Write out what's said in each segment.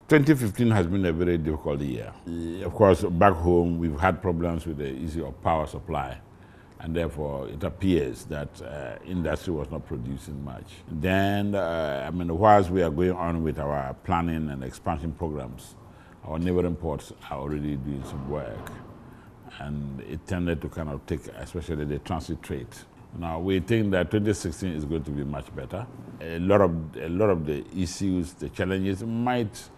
2015 has been a very difficult year. Of course, back home, we've had problems with the issue of power supply, and therefore it appears that industry was not producing much. Then, whilst we are going on with our planning and expansion programs, our neighboring ports are already doing some work, and it tended to kind of take, especially the transit trade. Now we think that 2016 is going to be much better. A lot of the issues, the challenges might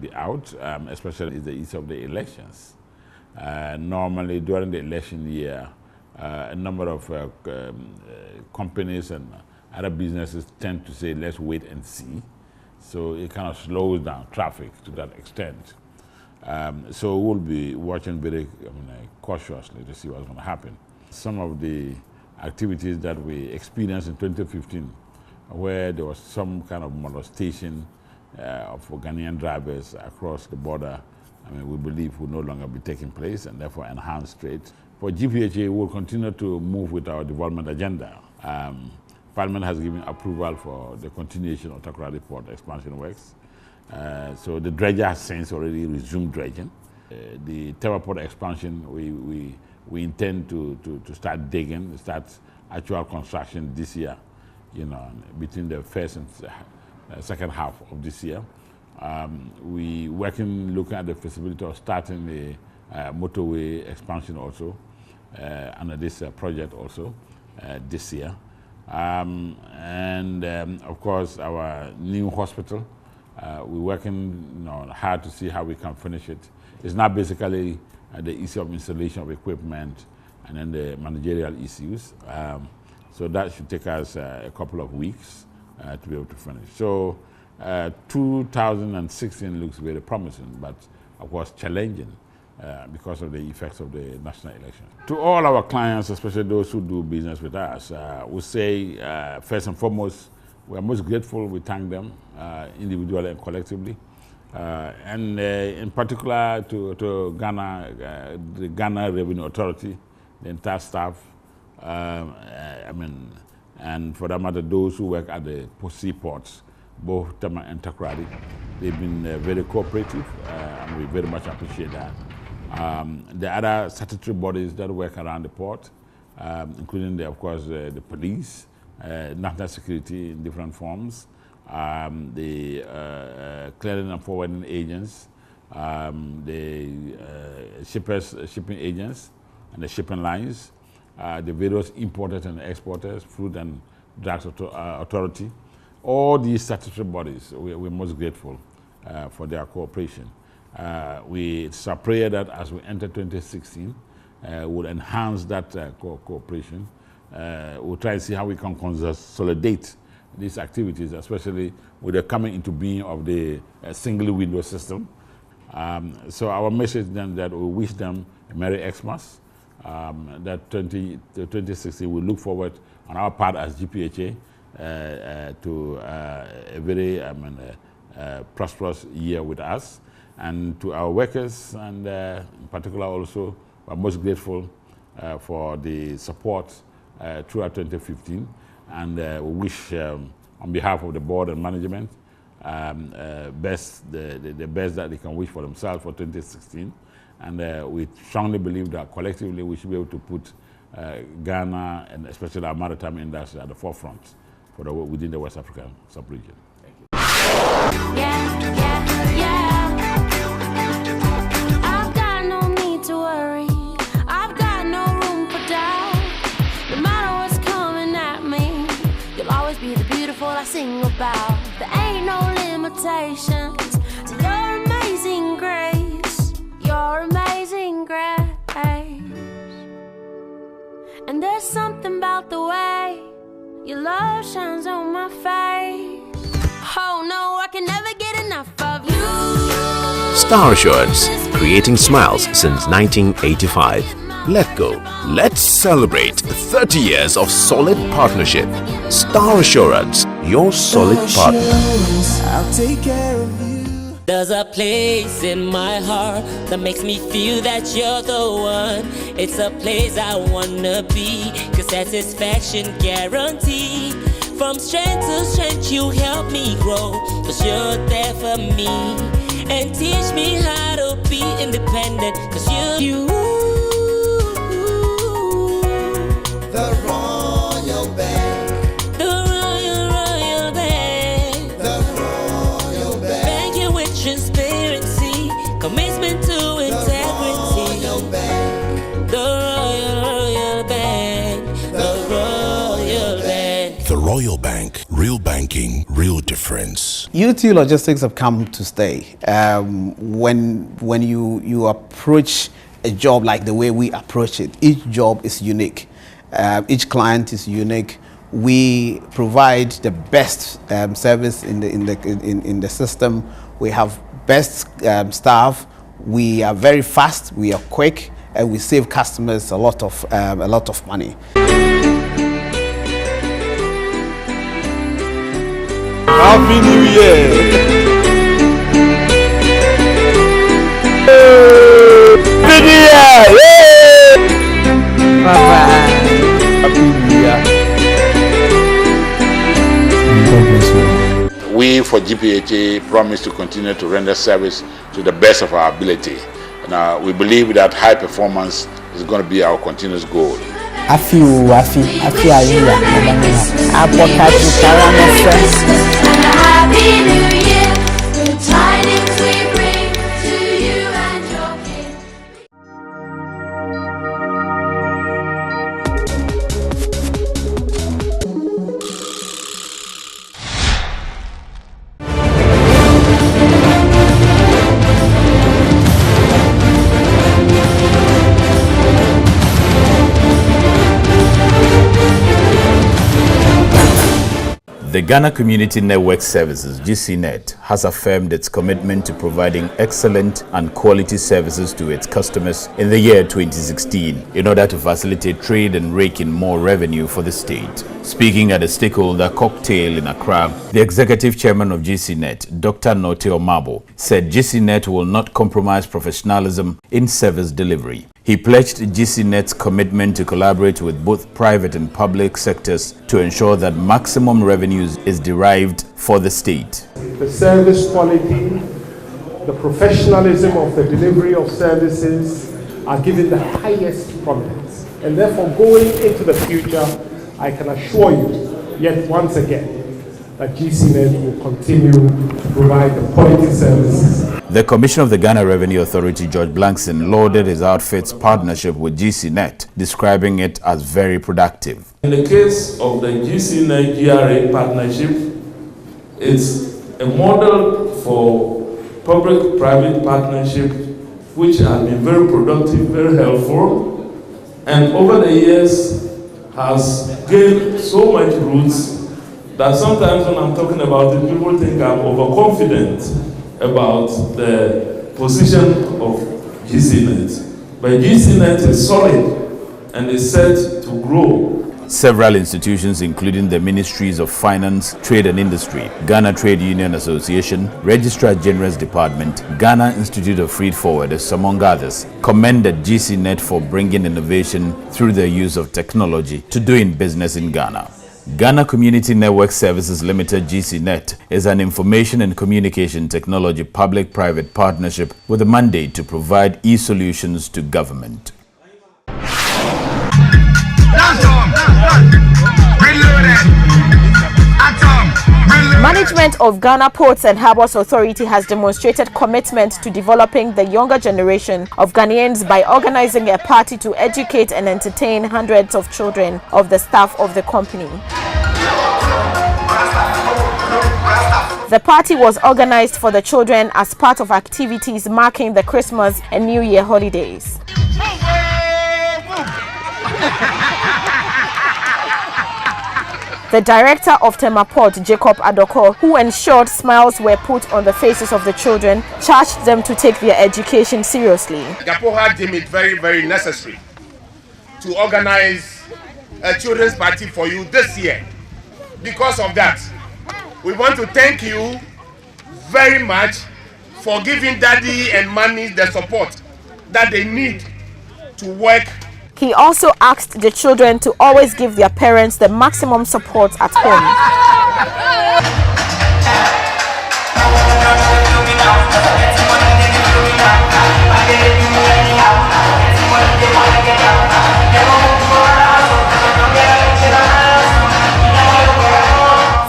be out, especially the issue of the elections. Normally during the election year, a number of companies and other businesses tend to say, let's wait and see. So it kind of slows down traffic to that extent. So we'll be watching very cautiously to see what's going to happen. Some of the activities that we experienced in 2015, where there was some kind of molestation of Ghanaian drivers across the border, we believe will no longer be taking place, and therefore enhanced trade. For GPHA, we'll continue to move with our development agenda. Parliament has given approval for the continuation of Takoradi Port expansion works. So the dredger has since already resumed dredging. The TEMA port expansion, we intend to start digging, start actual construction this year, between the first and second half of this year. We looking at the feasibility of starting the motorway expansion also under this project also this year. Of course, our new hospital, we're working hard to see how we can finish it. It's not basically the issue of installation of equipment and then the managerial issues. So that should take us a couple of weeks to be able to finish. So 2016 looks very promising, but of course challenging because of the effects of the national election. To all our clients, especially those who do business with us, we say first and foremost, we are most grateful. We thank them individually and collectively. In particular to Ghana, the Ghana Revenue Authority, the entire staff, and for that matter, those who work at the seaports, both TEMA and Takoradi, they've been very cooperative, and we very much appreciate that. The other statutory bodies that work around the port, including, of course, the police, national security in different forms, the clearing and forwarding agents, the shipping agents, and the shipping lines, the various importers and exporters, Food and Drugs Authority. All these statutory bodies, we're most grateful for their cooperation. It's a prayer that as we enter 2016, we'll enhance that cooperation. We'll try and see how we can consolidate these activities, especially with the coming into being of the single window system. So our message then that we wish them a Merry Xmas, that 2016 we look forward on our part as GPHA to a very prosperous year with us, and to our workers, and in particular also we're most grateful for the support throughout 2015, and we wish on behalf of the board and management the best that they can wish for themselves for 2016, and we strongly believe that collectively we should be able to put Ghana and especially our maritime industry at the forefront within the West African sub-region. Thank you. I've got no need to worry. I've got no room for doubt. No matter what's coming at me, you'll always be the beautiful I sing about. There ain't no limitations to your amazing grace. Your amazing grace. And there's something about the way your love shines on my face. Oh no, I can never get enough of you. Star Assurance, creating smiles since 1985. Let go. Let's celebrate 30 years of solid partnership. Star Assurance, your solid partner. I'll take care of you. There's a place in my heart that makes me feel that you're the one. It's a place I wanna be, 'cause satisfaction guaranteed. From strength to strength you help me grow. 'cause you're there for me. And teach me how to be independent, 'cause you The Royal Bank. the Royal Bank. The Royal Bank. Banking with transparency, commitment to integrity. Royal Bank. The Royal Bank. The Royal Bank. The Royal Bank. Real banking, real difference. UT Logistics have come to stay. When you approach a job like the way we approach it, each job is unique. Each client is unique. We provide the best service in the system. We have best staff. We are very fast. We are quick, and we save customers a lot of money. Happy New Year! Happy New Year! Bye-bye. Happy New Year! God bless you. We for GPHA promise to continue to render service to the best of our ability. Now, we believe that high performance is going to be our continuous goal. Afi ayuya apokati karamose. Happy New Year, good tidings we bring to you and your king. The Ghana Community Network Services, GCNet, has affirmed its commitment to providing excellent and quality services to its customers in the year 2016 in order to facilitate trade and rake in more revenue for the state. Speaking at a stakeholder cocktail in Accra, the executive chairman of GCNet, Dr. Note Omabo, said GCNet will not compromise professionalism in service delivery. He pledged GCNet's commitment to collaborate with both private and public sectors to ensure that maximum revenues is derived for the state. The service quality, the professionalism of the delivery of services are given the highest prominence. And therefore, going into the future, I can assure you, yet once again, that GCNet will continue to provide the quality services. The Commissioner of the Ghana Revenue Authority, George Blankson, lauded his outfit's partnership with GCNet, describing it as very productive. In the case of the GCNet GRA partnership, it's a model for public-private partnership which has been very productive, very helpful, and over the years has gained so much roots that sometimes when I'm talking about it, people think I'm overconfident about the position of GCNet. But GCNet is solid and is set to grow. Several institutions, including the Ministries of Finance, Trade and Industry, Ghana Trade Union Association, Registrar General's Department, Ghana Institute of Freight Forwarders, among others, commended GCNet for bringing innovation through the use of technology to doing business in Ghana. Ghana Community Network Services Limited GCNet is an information and communication technology public-private partnership with a mandate to provide e-solutions to government. Management of Ghana Ports and Harbours Authority has demonstrated commitment to developing the younger generation of Ghanaians by organizing a party to educate and entertain hundreds of children of the staff of the company. The party was organized for the children as part of activities marking the Christmas and New Year holidays. The director of TEMA Port, Jacob Adoko, who ensured smiles were put on the faces of the children, charged them to take their education seriously. Gapoha deemed it very, very necessary to organize a children's party for you this year. Because of that, we want to thank you very much for giving daddy and mommy the support that they need to work. He also asked the children to always give their parents the maximum support at home.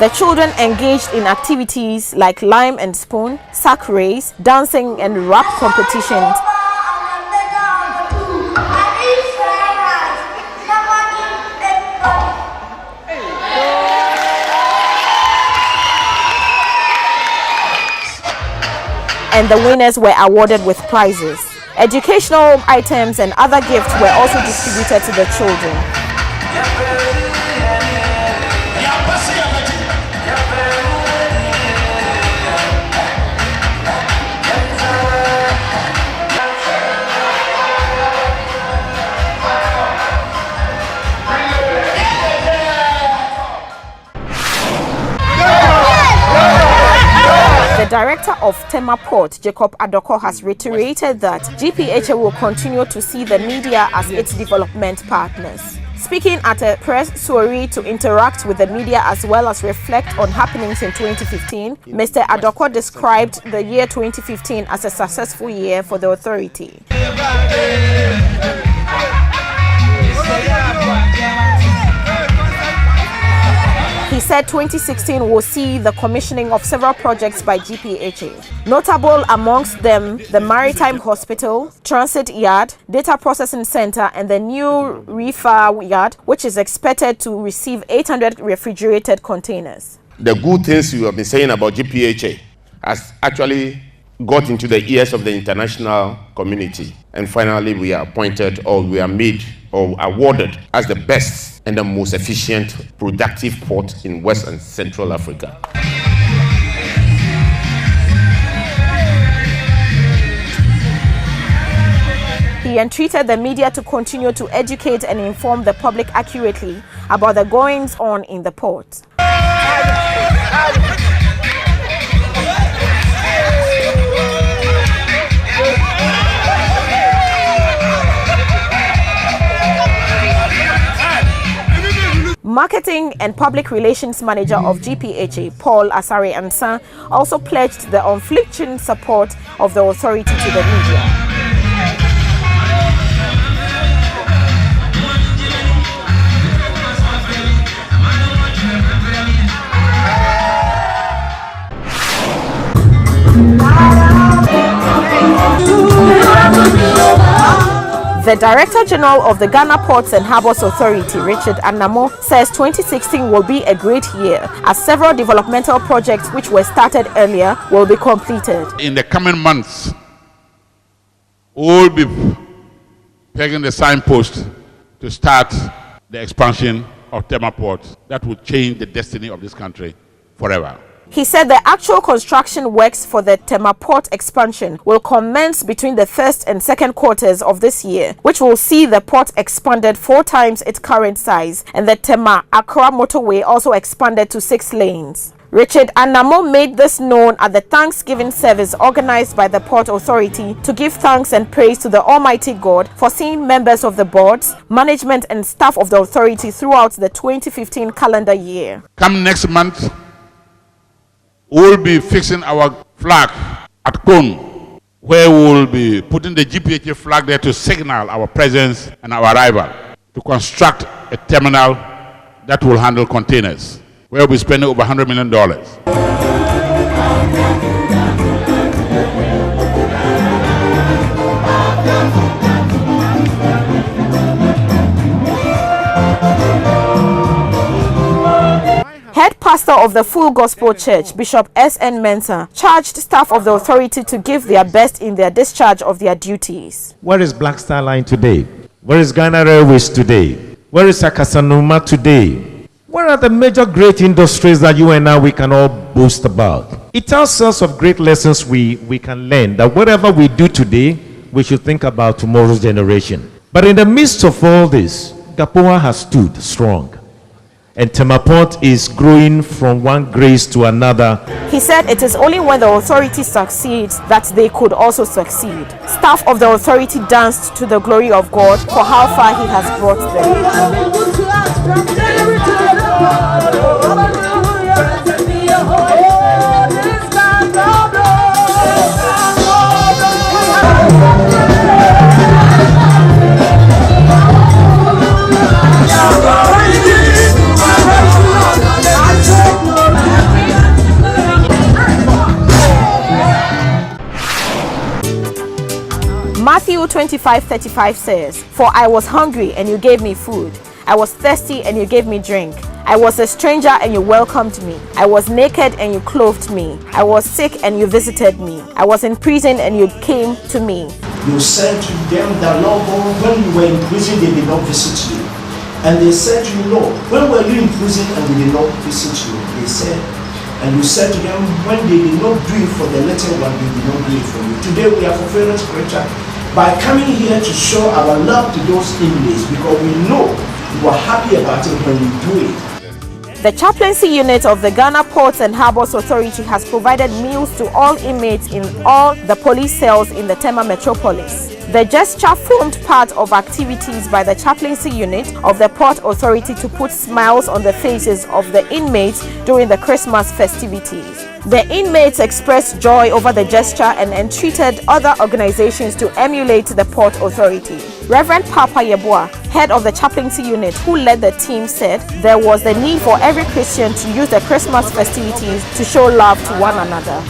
The children engaged in activities like lime and spoon, sack race, dancing and rap competitions. And the winners were awarded with prizes. Educational items and other gifts were also distributed to the children. The director of TEMA Port, Jacob Adoko, has reiterated that GPHA will continue to see the media as its development partners. Speaking at a press soiree to interact with the media as well as reflect on happenings in 2015, Mr. Adoko described the year 2015 as a successful year for the authority. He said 2016 will see the commissioning of several projects by GPHA. Notable amongst them, the Maritime Hospital, Transit Yard, Data Processing Center, and the new Reefer Yard, which is expected to receive 800 refrigerated containers. The good things you have been saying about GPHA has actually got into the ears of the international community. And finally, we are appointed, or we are made, or awarded as the best and the most efficient, productive port in West and Central Africa. He entreated the media to continue to educate and inform the public accurately about the goings-on in the port. Marketing and Public Relations Manager of GPHA, Paul Asare Ansan, also pledged the unflinching support of the authority to the media. The Director General of the Ghana Ports and Harbours Authority, Richard Anamo, says 2016 will be a great year as several developmental projects which were started earlier will be completed. In the coming months, we'll be pegging the signpost to start the expansion of TEMA Port that will change the destiny of this country forever. He said the actual construction works for the TEMA Port expansion will commence between the first and second quarters of this year, which will see the port expanded 4 times its current size, and the TEMA Accra motorway also expanded to 6 lanes. Richard Anamo made this known at the Thanksgiving service organized by the Port Authority to give thanks and praise to the Almighty God for seeing members of the boards, management and staff of the authority throughout the 2015 calendar year. Come next month, we'll be fixing our flag at Kong, where we'll be putting the GPHA flag there to signal our presence and our arrival, to construct a terminal that will handle containers, where we'll be spending over $100 million. Head pastor of the Full Gospel Church, Bishop S.N. Mensah, charged staff of the authority to give their best in their discharge of their duties. Where is Black Star Line today? Where is Ghana Railways today? Where is Akasanuma today? Where are the major great industries that you and I we can all boast about? It tells us of great lessons we can learn, that whatever we do today, we should think about tomorrow's generation. But in the midst of all this, Gapoa has stood strong. And TEMA Port is growing from one grace to another. He said it is only when the authority succeeds that they could also succeed. Staff of the authority danced to the glory of God for how far he has brought them. Matthew 25:35 says, "For I was hungry and you gave me food. I was thirsty and you gave me drink. I was a stranger and you welcomed me. I was naked and you clothed me. I was sick and you visited me. I was in prison and you came to me." You said to them that, Lord God, when you were in prison, they did not visit you. And they said to you, Lord, when were you in prison and we did not visit you? They said, and you said to them, when they did not do it for the little one, they did not do it for you. Today we are fulfilling scripture by coming here to show our love to those inmates, because we know you are happy about it when you do it. The chaplaincy unit of the Ghana Ports and Harbours Authority has provided meals to all inmates in all the police cells in the TEMA metropolis. The gesture formed part of activities by the chaplaincy unit of the Port Authority to put smiles on the faces of the inmates during the Christmas festivities. The inmates expressed joy over the gesture and entreated other organizations to emulate the Port Authority. Reverend Papa Yeboah, head of the chaplaincy unit who led the team, said there was the need for every Christian to use the Christmas festivities to show love to one another.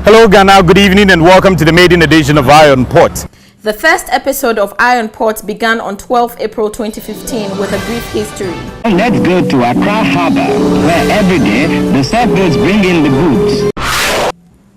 Hello Ghana, good evening and welcome to the maiden edition of Iron Port. The first episode of Iron Port began on 12 April 2015 with a brief history. Let's go to Accra Harbour, where every day the sailboats bring in the goods.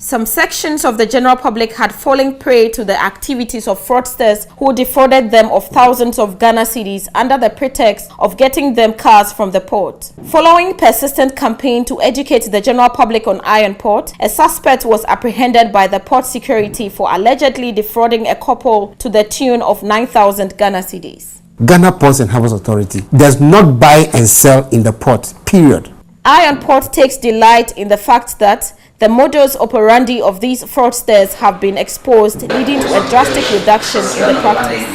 Some sections of the general public had fallen prey to the activities of fraudsters who defrauded them of thousands of Ghana cedis under the pretext of getting them cars from the port. Following persistent campaign to educate the general public on Iron Port, a suspect was apprehended by the port security for allegedly defrauding a couple to the tune of 9,000 Ghana cedis. Ghana Ports and Harbours Authority does not buy and sell in the port, period. Iron Port takes delight in the fact that the modus operandi of these fraudsters have been exposed, leading to a drastic reduction in the practice.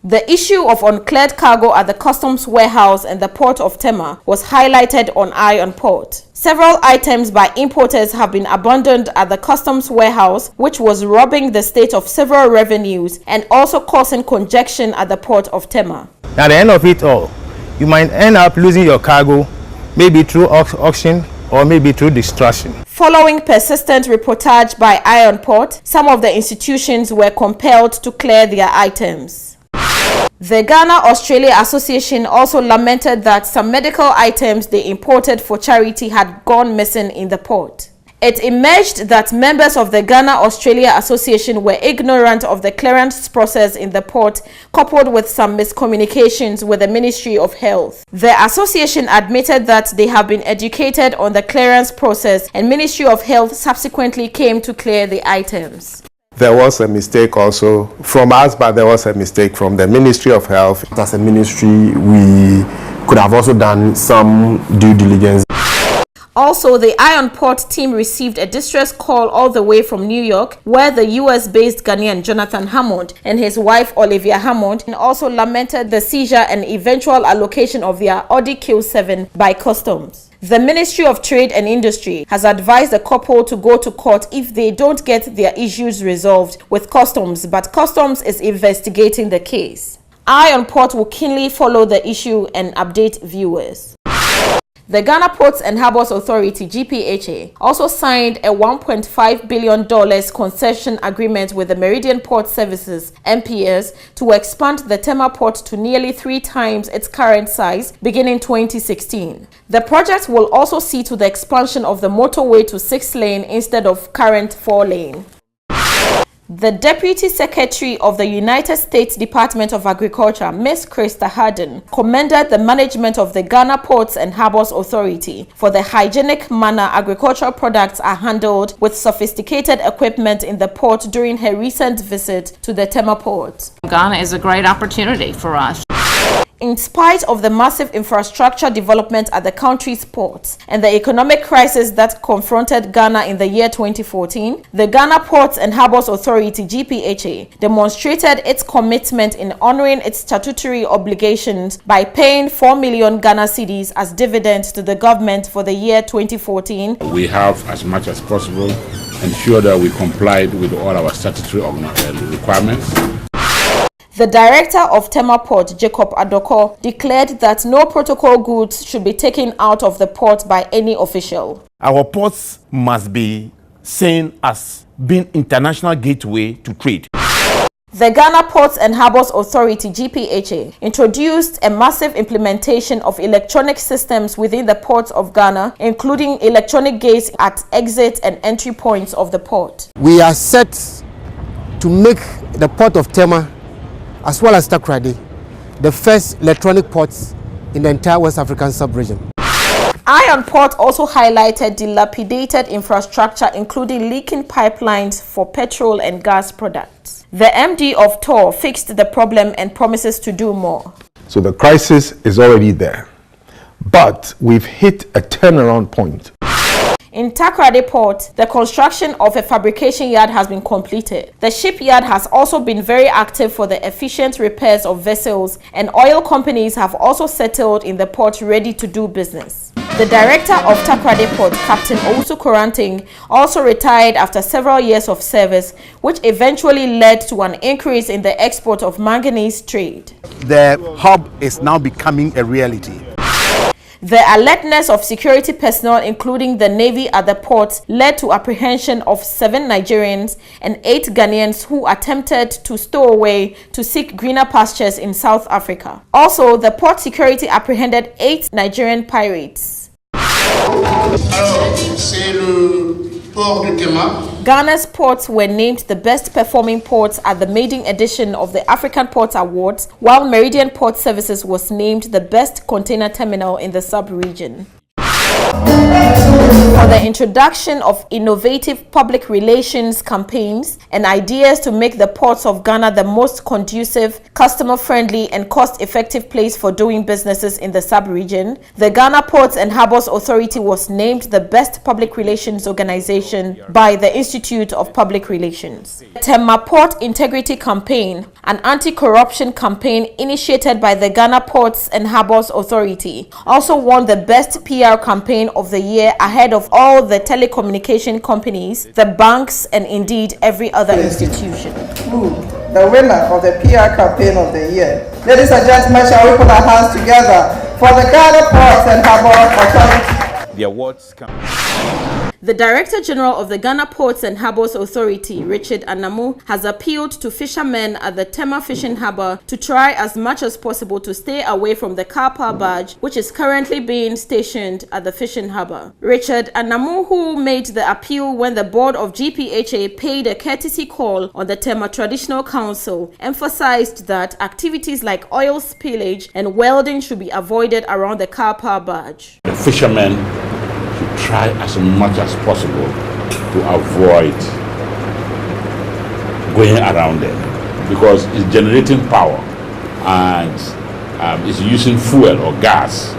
The issue of uncleared cargo at the customs warehouse and the port of TEMA was highlighted on Iron Port. Several items by importers have been abandoned at the customs warehouse, which was robbing the state of several revenues and also causing congestion at the port of TEMA. At the end of it all, you might end up losing your cargo, maybe through auction or maybe through destruction. Following persistent reportage by Iron Port, some of the institutions were compelled to clear their items. The Ghana-Australia Association also lamented that some medical items they imported for charity had gone missing in the port. It emerged that members of the Ghana-Australia Association were ignorant of the clearance process in the port, coupled with some miscommunications with the Ministry of Health. The association admitted that they have been educated on the clearance process, and Ministry of Health subsequently came to clear the items. There was a mistake also from us, but there was a mistake from the Ministry of Health. As a ministry, we could have also done some due diligence. Also, the Iron Port team received a distress call all the way from New York, where the US-based Ghanaian Jonathan Hammond and his wife Olivia Hammond also lamented the seizure and eventual allocation of their Audi Q7 by customs. The Ministry of Trade and Industry has advised the couple to go to court if they don't get their issues resolved with customs, but customs is investigating the case. Iron Port will keenly follow the issue and update viewers. The Ghana Ports and Harbours Authority (GPHA) also signed a $1.5 billion concession agreement with the Meridian Port Services (MPS) to expand the TEMA port to nearly 3 times its current size beginning 2016. The project will also see to the expansion of the motorway to 6-lane instead of current 4-lane. The Deputy Secretary of the United States Department of Agriculture, Ms. Krista Harden, commended the management of the Ghana Ports and Harbours Authority for the hygienic manner agricultural products are handled with sophisticated equipment in the port during her recent visit to the TEMA port. Ghana is a great opportunity for us. In spite of the massive infrastructure development at the country's ports and the economic crisis that confronted Ghana in the year 2014, the Ghana Ports and Harbours Authority (GPHA) demonstrated its commitment in honoring its statutory obligations by paying 4 million Ghana cedis as dividends to the government for the year 2014. We have, as much as possible, ensured that we complied with all our statutory requirements. The director of TEMA Port, Jacob Adoko, declared that no protocol goods should be taken out of the port by any official. Our ports must be seen as being international gateway to trade. The Ghana Ports and Harbours Authority (GPHA) introduced a massive implementation of electronic systems within the ports of Ghana, including electronic gates at exit and entry points of the port. We are set to make the port of TEMA, as well as Takoradi, the first electronic ports in the entire West African sub-region. Iron Port also highlighted dilapidated infrastructure, including leaking pipelines for petrol and gas products. The MD of TOR fixed the problem and promises to do more. So the crisis is already there, but we've hit a turnaround point. In Takoradi Port, the construction of a fabrication yard has been completed. The shipyard has also been very active for the efficient repairs of vessels, and oil companies have also settled in the port ready to do business. The director of Takoradi Port, Captain Owusu Koranting, also retired after several years of service, which eventually led to an increase in the export of manganese trade. The hub is now becoming a reality. The alertness of security personnel, including the Navy at the port, led to apprehension of 7 Nigerians and 8 Ghanaians who attempted to stow away to seek greener pastures in South Africa. Also, the port security apprehended 8 Nigerian pirates. Ghana's ports were named the best performing ports at the maiden edition of the African Port Awards, while Meridian Port Services was named the best container terminal in the sub-region. For the introduction of innovative public relations campaigns and ideas to make the ports of Ghana the most conducive, customer-friendly and cost-effective place for doing businesses in the sub-region, the Ghana Ports and Harbours Authority was named the best public relations organization by the Institute of Public Relations. The TEMA Port Integrity Campaign, an anti-corruption campaign initiated by the Ghana Ports and Harbours Authority, also won the best PR campaign of the year ahead of all the telecommunication companies, the banks, and indeed every other institution. The winner of the PR campaign of the year. Ladies and gentlemen, shall we put our hands together for the Ghana Ports and Harbours Authority? The awards come. The Director General of the Ghana Ports and Harbours Authority, Richard Anamu, has appealed to fishermen at the TEMA Fishing Harbour to try as much as possible to stay away from the Kapa barge, which is currently being stationed at the fishing harbour. Richard Anamu, who made the appeal when the board of GPHA paid a courtesy call on the TEMA Traditional Council, emphasized that activities like oil spillage and welding should be avoided around the Kapa barge. The fishermen should try as much as possible to avoid going around there, because it's generating power and it's using fuel or gas,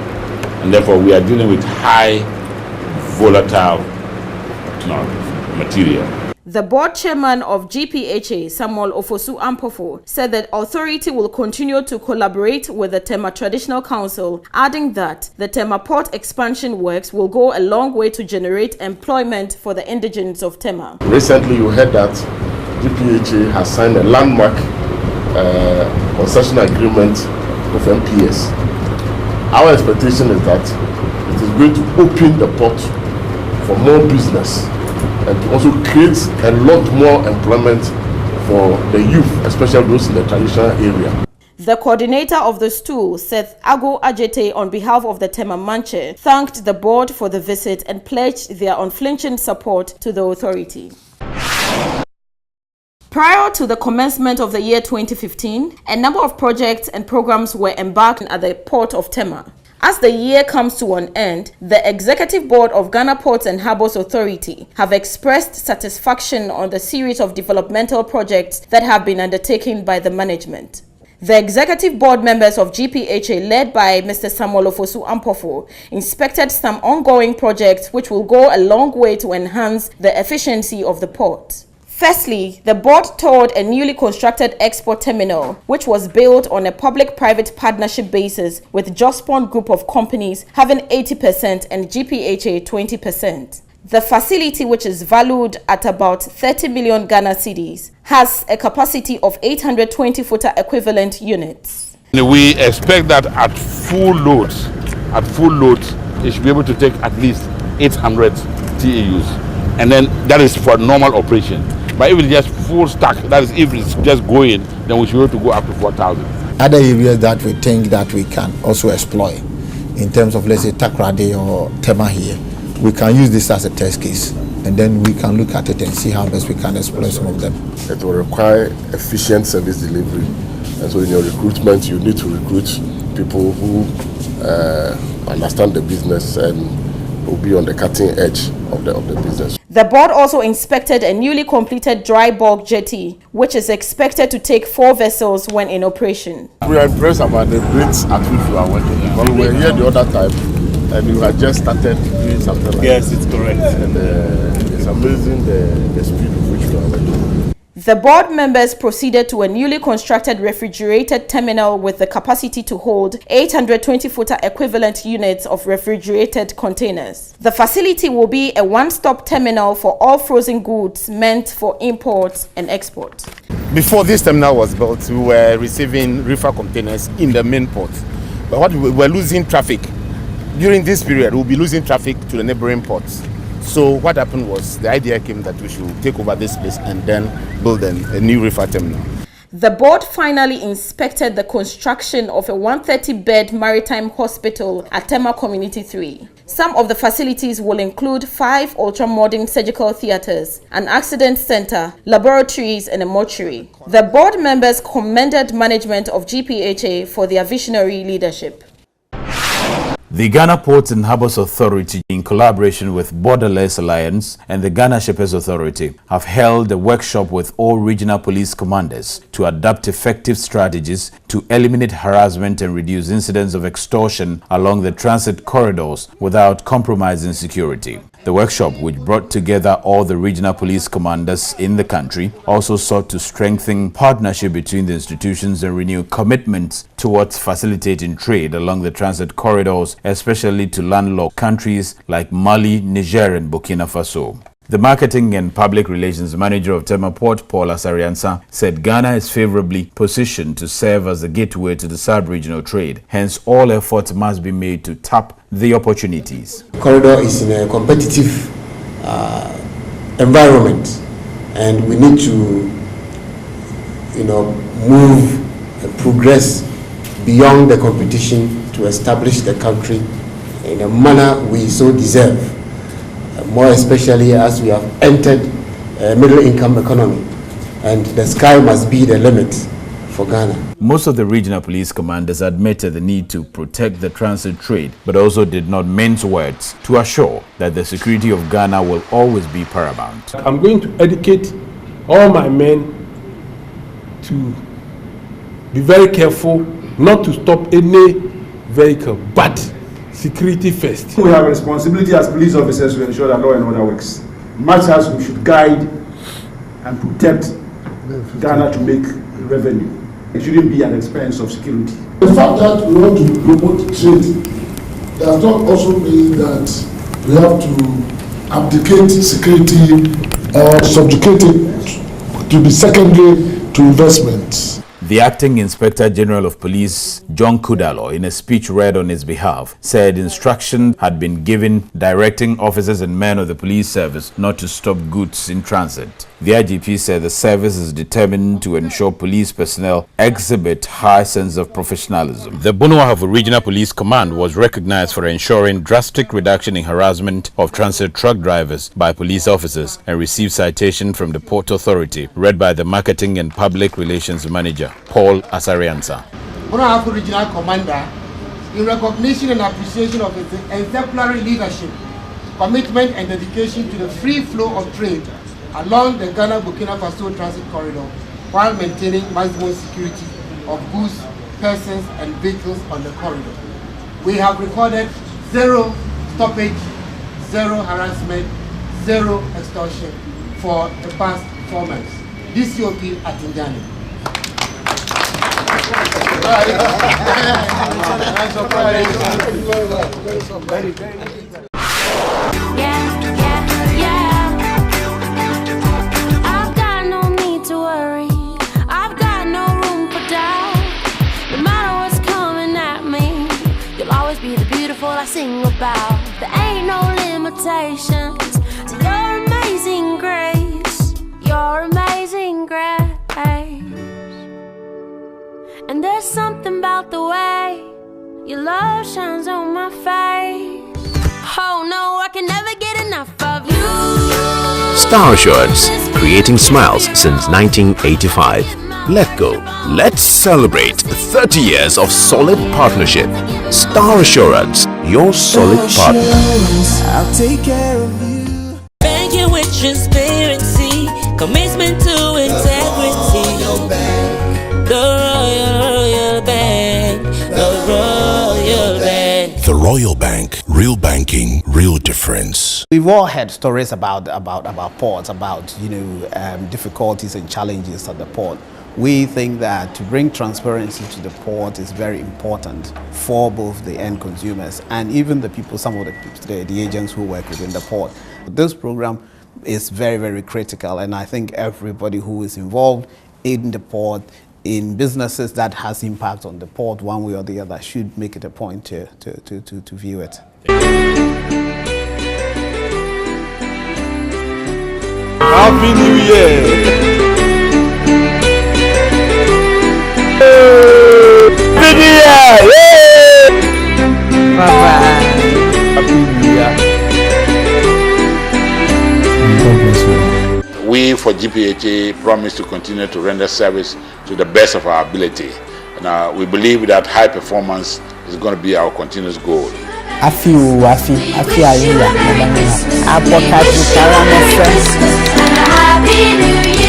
and therefore we are dealing with high volatile material. The board chairman of GPHA, Samuel Ofosu Ampofo, said that authority will continue to collaborate with the TEMA Traditional Council, adding that the TEMA port expansion works will go a long way to generate employment for the indigents of TEMA. Recently, you heard that GPHA has signed a landmark concession agreement with MPS. Our expectation is that it is going to open the port for more business and to also create a lot more employment for the youth, especially those in the traditional area. The coordinator of the stool, Seth Ago Ajete, on behalf of the TEMA Manche, thanked the board for the visit and pledged their unflinching support to the authority. Prior to the commencement of the year 2015, a number of projects and programs were embarked at the port of TEMA. As the year comes to an end, the Executive Board of Ghana Ports and Harbours Authority have expressed satisfaction on the series of developmental projects that have been undertaken by the management. The Executive Board members of GPHA, led by Mr. Samuel Ofosu Ampofo, inspected some ongoing projects which will go a long way to enhance the efficiency of the port. Firstly, the board toured a newly constructed export terminal, which was built on a public-private partnership basis with Jospon Group of companies having 80% and GPHA 20%. The facility, which is valued at about 30 million Ghana cedis, has a capacity of 820-footer equivalent units. We expect that at full load, it should be able to take at least 800 TEUs. And then that is for normal operation. But if it's just full stack, that is if it's just going, then we should be able to go up to 4,000. Other areas that we think that we can also exploit in terms of, let's say, Takoradi or TEMA here, we can use this as a test case, and then we can look at it and see how best we can exploit some of them. It will require efficient service delivery, and so in your recruitment you need to recruit people who understand the business and will be on the cutting edge of the business. The board also inspected a newly completed dry bulk jetty, which is expected to take 4 vessels when in operation. We are impressed about the rates at which you are working. When we were here the other time, and you had just started doing something like yes, it's correct. And it's amazing the speed with which you are working. The board members proceeded to a newly constructed refrigerated terminal with the capacity to hold 820-footer equivalent units of refrigerated containers. The facility will be a one-stop terminal for all frozen goods meant for import and export. Before this terminal was built, we were receiving reefer containers in the main port. But we were losing traffic. During this period, we'll be losing traffic to the neighboring ports. So what happened was the idea came that we should take over this place and then build a new reefer terminal. The board finally inspected the construction of a 130-bed maritime hospital at TEMA Community 3. Some of the facilities will include 5 ultra-modern surgical theaters, an accident center, laboratories, and a mortuary. The board members commended management of GPHA for their visionary leadership. The Ghana Ports and Harbours Authority, in collaboration with Borderless Alliance and the Ghana Shippers Authority, have held a workshop with all regional police commanders to adopt effective strategies to eliminate harassment and reduce incidents of extortion along the transit corridors without compromising security. The workshop, which brought together all the regional police commanders in the country, also sought to strengthen partnership between the institutions and renew commitments towards facilitating trade along the transit corridors, especially to landlocked countries like Mali, Niger, and Burkina Faso. The Marketing and Public Relations Manager of TEMA Port, Paul Asariansa, said Ghana is favorably positioned to serve as a gateway to the sub-regional trade. Hence, all efforts must be made to tap the opportunities. The corridor is in a competitive environment, and we need to, move and progress beyond the competition to establish the country in a manner we so deserve. More especially as we have entered a middle-income economy, and the sky must be the limit for Ghana. Most of the regional police commanders admitted the need to protect the transit trade, but also did not mince words to assure that the security of Ghana will always be paramount. I'm going to educate all my men to be very careful not to stop any vehicle, but security first. We have a responsibility as police officers to ensure that law and order works. Much as we should guide and protect Ghana to make revenue, it shouldn't be at the expense of security. The fact that we want to promote trade does not also mean that we have to abdicate security or subjugate it to be secondary to investments. The Acting Inspector General of Police, John Kudalo, in a speech read on his behalf, said instruction had been given directing officers and men of the police service not to stop goods in transit. The IGP said the service is determined to ensure police personnel exhibit high sense of professionalism. The Bunuahavu Regional Police Command was recognized for ensuring drastic reduction in harassment of transit truck drivers by police officers and received citation from the Port Authority, read by the Marketing and Public Relations Manager, Paul Asariansa. Bunuahavu Regional Commander, in recognition and appreciation of his exemplary leadership, commitment and dedication to the free flow of trade along the Ghana-Burkina Faso transit corridor while maintaining maximum security of goods, persons and vehicles on the corridor. We have recorded 0 stoppage, 0 harassment, 0 extortion for the past 4 months. DCOP at Njani. I sing about. There ain't no limitations to your amazing. love shines on my face. Oh no, I can never get enough of you. Star Assurance, creating smiles since 1985. Let go. Let's celebrate 30 years of solid partnership. Star Assurance, your solid partner. I'll take care of you. Banking with transparency, commitment to integrity. The Royal Bank, the Royal Bank. The Royal Bank, real banking, real difference. We've all heard stories about ports, about difficulties and challenges at the port. We think that to bring transparency to the port is very important for both the end consumers and even the people, some of the agents who work within the port. This program is very, very critical, and I think everybody who is involved in the port, in businesses that has impact on the port one way or the other, should make it a point to view it. Happy New Year! Happy New Year! Bye-bye. Happy New Year! God bless you. We for GPHA promise to continue to render service to the best of our ability. And we believe that high performance is going to be our continuous goal. Happy New Year.